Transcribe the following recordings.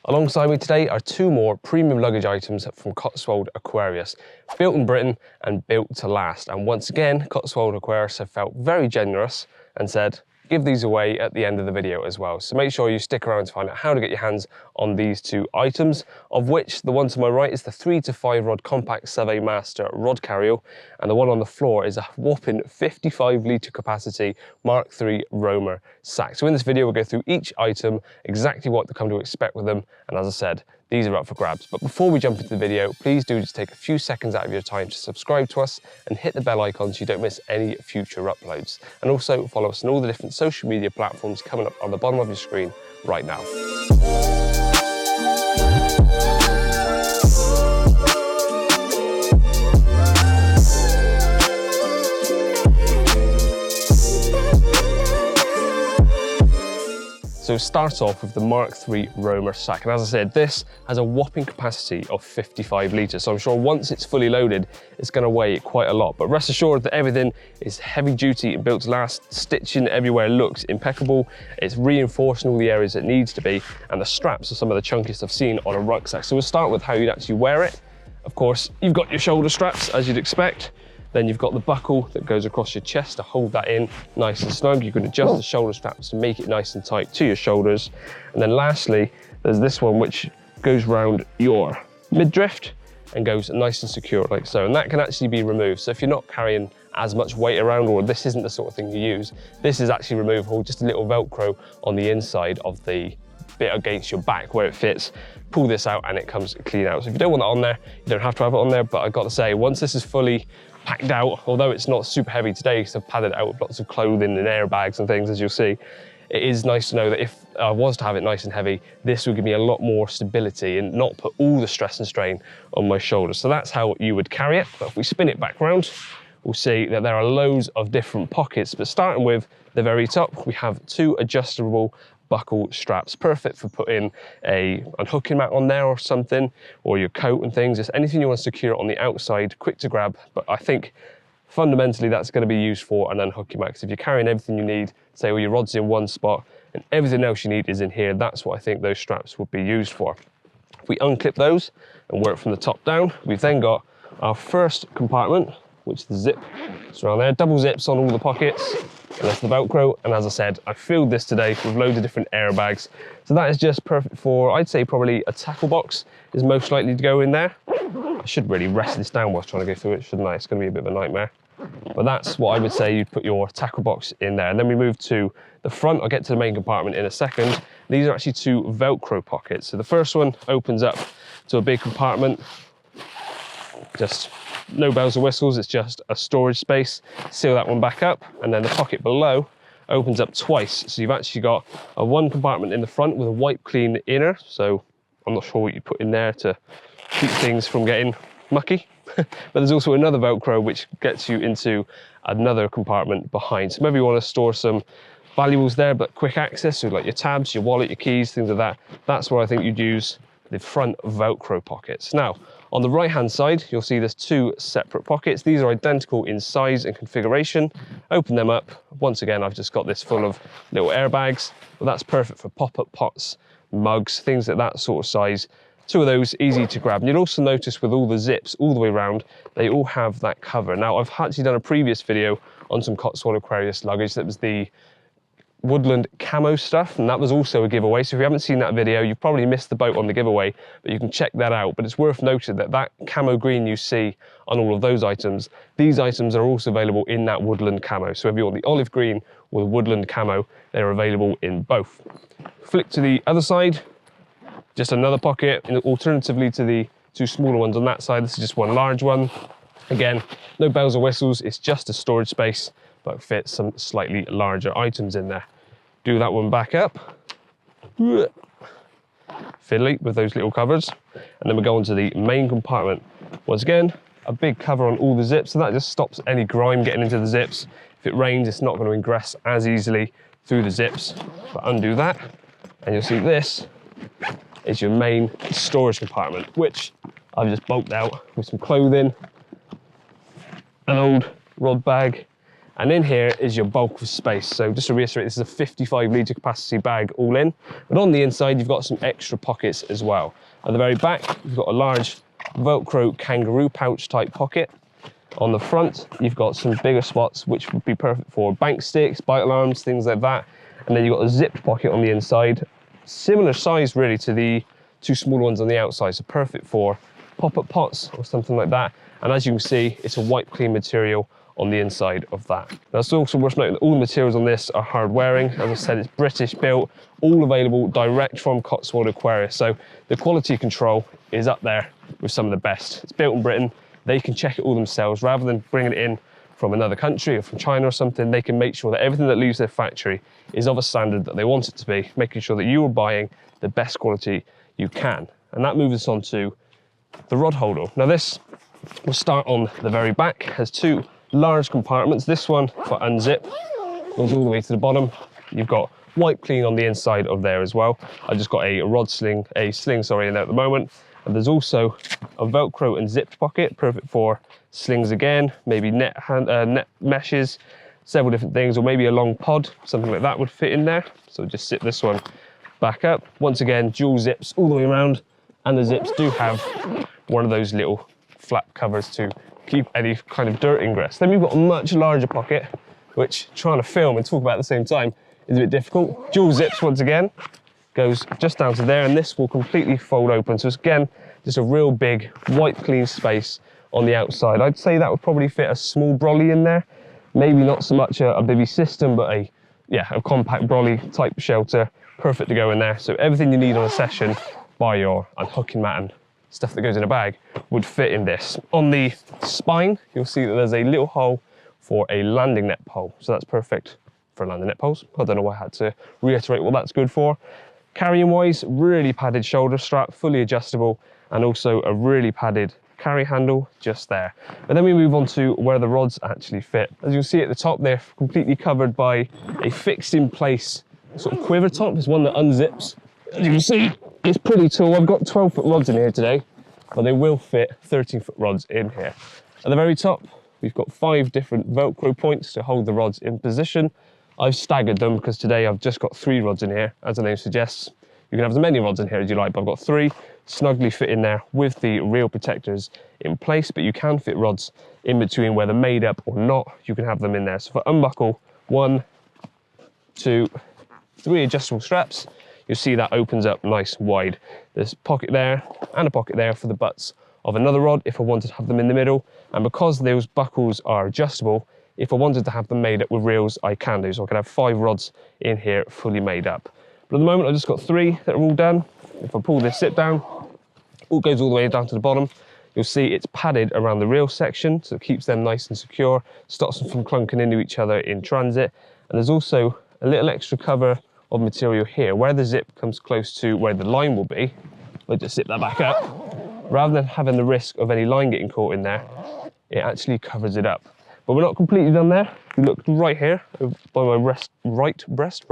Alongside me today are two more premium luggage items from Cotswold Aquarius, built in Britain and built to last. And once again, Cotswold Aquarius have felt very generous and said, give these away at the end of the video as well. So make sure you stick around to find out how to get your hands on these two items, of which the one to my right is the 3 to 5 rod compact Survey Master rod carrier, and the one on the floor is a whopping 55 litre capacity Mark III Roamer sack. So in this video, we'll go through each item, exactly what to come to expect with them, and as I said, these are up for grabs. But before we jump into the video, please do just take a few seconds out of your time to subscribe to us and hit the bell icon so you don't miss any future uploads. And also follow us on all the different social media platforms coming up on the bottom of your screen right now. So start off with the Mark III Roamer sack. And as I said, this has a whopping capacity of 55 litres. So I'm sure once it's fully loaded, it's gonna weigh quite a lot. But rest assured that everything is heavy duty and built to last. Stitching everywhere looks impeccable. It's reinforced in all the areas it needs to be. And the straps are some of the chunkiest I've seen on a rucksack. So we'll start with how you'd actually wear it. Of course, you've got your shoulder straps, as you'd expect. Then you've got the buckle that goes across your chest to hold that in nice and snug. You can adjust the shoulder straps to make it nice and tight to your shoulders. And then lastly, there's this one which goes round your midriff and goes nice and secure like so. And that can actually be removed. So if you're not carrying as much weight around, or this isn't the sort of thing you use, this is actually removable, just a little Velcro on the inside of the bit against your back where it fits. Pull this out and it comes clean out. So if you don't want it on there, you don't have to have it on there, but I've got to say, once this is fully packed out, although it's not super heavy today because I've padded it out with lots of clothing and airbags and things, as you'll see, it is nice to know that if I was to have it nice and heavy, this would give me a lot more stability and not put all the stress and strain on my shoulders. So that's how you would carry it. But if we spin it back round, we'll see that there are loads of different pockets, but starting with the very top, we have two adjustable buckle straps, perfect for putting a unhooking mat on there or something, or your coat and things, just anything you want to secure on the outside, quick to grab. But I think fundamentally that's going to be used for an unhooking mat, because if you're carrying everything you need, say all your rods in one spot and everything else you need is in here, that's what I think those straps would be used for. If we unclip those and work from the top down, we've then got our first compartment, which is the zip. It's around there, double zips on all the pockets. And that's the Velcro, and as I said, I filled this today with loads of different airbags. So that is just perfect for, I'd say probably a tackle box is most likely to go in there. I should really rest this down whilst trying to go through it, shouldn't I? It's gonna be a bit of a nightmare. But that's what I would say you'd put your tackle box in there. And then we move to the front. I'll get to the main compartment in a second. These are actually two Velcro pockets. So the first one opens up to a big compartment, just no bells or whistles, it's just a storage space. Seal that one back up, and then the pocket below opens up twice. So you've actually got a one compartment in the front with a wipe clean inner. So I'm not sure what you put in there to keep things from getting mucky. But there's also another Velcro which gets you into another compartment behind. So maybe you want to store some valuables there, but quick access, so like your tabs, your wallet, your keys, things like that. That's where I think you'd use the front Velcro pockets. Now, on the right-hand side, you'll see there's two separate pockets. These are identical in size and configuration. Open them up. Once again, I've just got this full of little airbags. Well, that's perfect for pop-up pots, mugs, things like that sort of size. Two of those, easy to grab. And you'll also notice with all the zips all the way around, they all have that cover. Now, I've actually done a previous video on some Cotswold Aquarius luggage. That was the woodland camo stuff, and that was also a giveaway. So if you haven't seen that video, you've probably missed the boat on the giveaway, but you can check that out. But it's worth noting that that camo green you see on all of those items, these items are also available in that woodland camo. So if you want the olive green or the woodland camo, they're available in both. Flick to the other side, just another pocket, and alternatively to the two smaller ones on that side, this is just one large one. Again, no bells or whistles, it's just a storage space, but fits some slightly larger items in there. Do that one back up. Fiddly with those little covers. And then we go on to the main compartment. Once again, a big cover on all the zips, so that just stops any grime getting into the zips. If it rains, it's not going to ingress as easily through the zips. But undo that, and you'll see this is your main storage compartment, which I've just bulked out with some clothing, an old rod bag, And in here is your bulk of space. So just to reiterate, this is a 55 litre capacity bag all in. But on the inside, you've got some extra pockets as well. At the very back, you've got a large Velcro kangaroo pouch type pocket. On the front, you've got some bigger spots, which would be perfect for bank sticks, bite alarms, things like that. And then you've got a zipped pocket on the inside. Similar size really to the two smaller ones on the outside. So perfect for pop-up pots or something like that. And as you can see, it's a wipe clean material on the inside of that. Now it's also worth noting that all the materials on this are hard wearing. As I said, it's British built, all available direct from Cotswold Aquarius. So the quality control is up there with some of the best. It's built in Britain. They can check it all themselves rather than bringing it in from another country or from China or something. They can make sure that everything that leaves their factory is of a standard that they want it to be, making sure that you are buying the best quality you can. And that moves us on to the rod holder. Now this, we'll start on the very back, has two large compartments. This one for unzip goes all the way to the bottom. You've got wipe clean on the inside of there as well. I just got a sling in there at the moment. And there's also a Velcro and zipped pocket, perfect for slings again, maybe net meshes, several different things, or maybe a long pod, something like that would fit in there. So just zip this one back up. Once again, dual zips all the way around, and the zips do have one of those little flap covers to keep any kind of dirt ingress. Then we've got a much larger pocket, which trying to film and talk about at the same time is a bit difficult. Dual zips once again, goes just down to there, and this will completely fold open. So it's again, just a real big wipe clean space on the outside. I'd say that would probably fit a small brolly in there. Maybe not so much a bivvy system, but a compact brolly type shelter, perfect to go in there. So everything you need on a session, bar your unhooking mat and stuff that goes in a bag, would fit in this. On the spine, you'll see that there's a little hole for a landing net pole. So that's perfect for landing net poles. I don't know why I had to reiterate what that's good for. Carrying wise, really padded shoulder strap, fully adjustable, and also a really padded carry handle just there. And then we move on to where the rods actually fit. As you'll see at the top, they're completely covered by a fixed in place sort of quiver top. There's one that unzips. As you can see, it's pretty tall. I've got 12-foot rods in here today, but they will fit 13-foot rods in here. At the very top, we've got 5 different Velcro points to hold the rods in position. I've staggered them because today I've just got 3 rods in here, as the name suggests. You can have as many rods in here as you like, but I've got 3 snugly fit in there with the reel protectors in place, but you can fit rods in between, whether made up or not, you can have them in there. So for unbuckle, 1, 2, 3 adjustable straps, you'll see that opens up nice and wide. There's a pocket there and a pocket there for the butts of another rod if I wanted to have them in the middle. And because those buckles are adjustable, if I wanted to have them made up with reels, I can do. So I can have 5 rods in here fully made up. But at the moment, I've just got 3 that are all done. If I pull this zip down, it goes all the way down to the bottom. You'll see it's padded around the reel section, so it keeps them nice and secure, stops them from clunking into each other in transit. And there's also a little extra cover of material here. Where the zip comes close to where the line will be, I'll just zip that back up. Rather than having the risk of any line getting caught in there, it actually covers it up. But we're not completely done there. If you look right here, by my right breast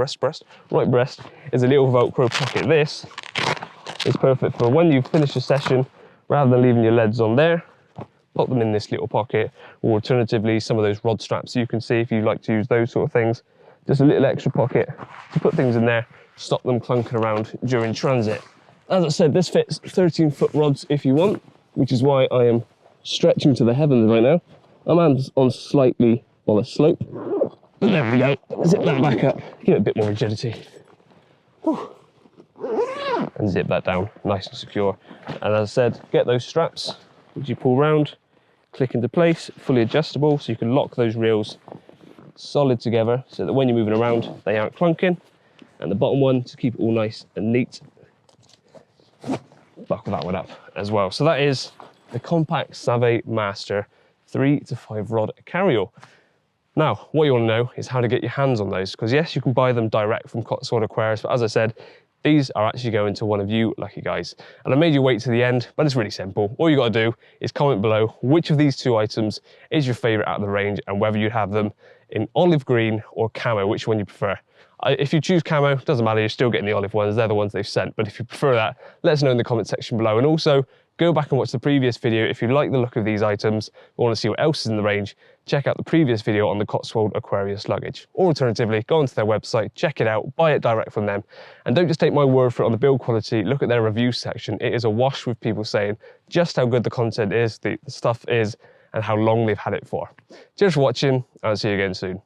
is a little Velcro pocket. This is perfect for when you finish a session, rather than leaving your leads on there, pop them in this little pocket, or alternatively, some of those rod straps you can see if you like to use those sort of things. Just a little extra pocket to put things in there, stop them clunking around during transit. As I said, this fits 13-foot rods if you want, which is why I am stretching to the heavens right now. I'm on slightly on a slope. There we go. Zip that back up, give it a bit more rigidity. Whew. And zip that down, nice and secure. And as I said, get those straps, which you pull round, click into place, fully adjustable, so you can lock those reels solid together so that when you're moving around, they aren't clunking. And the bottom one, to keep it all nice and neat, buckle that one up as well. So that is the Compact Save Master 3 to 5 rod carryall. Now, what you want to know is how to get your hands on those, because yes, you can buy them direct from Cotswold Aquarius, but as I said, these are actually going to one of you lucky guys. And I made you wait to the end, but it's really simple. All you got to do is comment below which of these 2 items is your favorite out of the range, and whether you have them in olive green or camo, which one you prefer. If you choose camo, doesn't matter, you're still getting the olive ones, they're the ones they've sent. But if you prefer that, let us know in the comment section below. And also, Go back and watch the previous video if you like the look of these items or want to see what else is in the range. Check out the previous video on the Cotswold Aquarius luggage. Or alternatively, go onto their website, check it out, buy it direct from them. And don't just take my word for it on the build quality, look at their review section. It is awash with people saying just how good the content is, the stuff is, and how long they've had it for. Cheers for watching, and I'll see you again soon.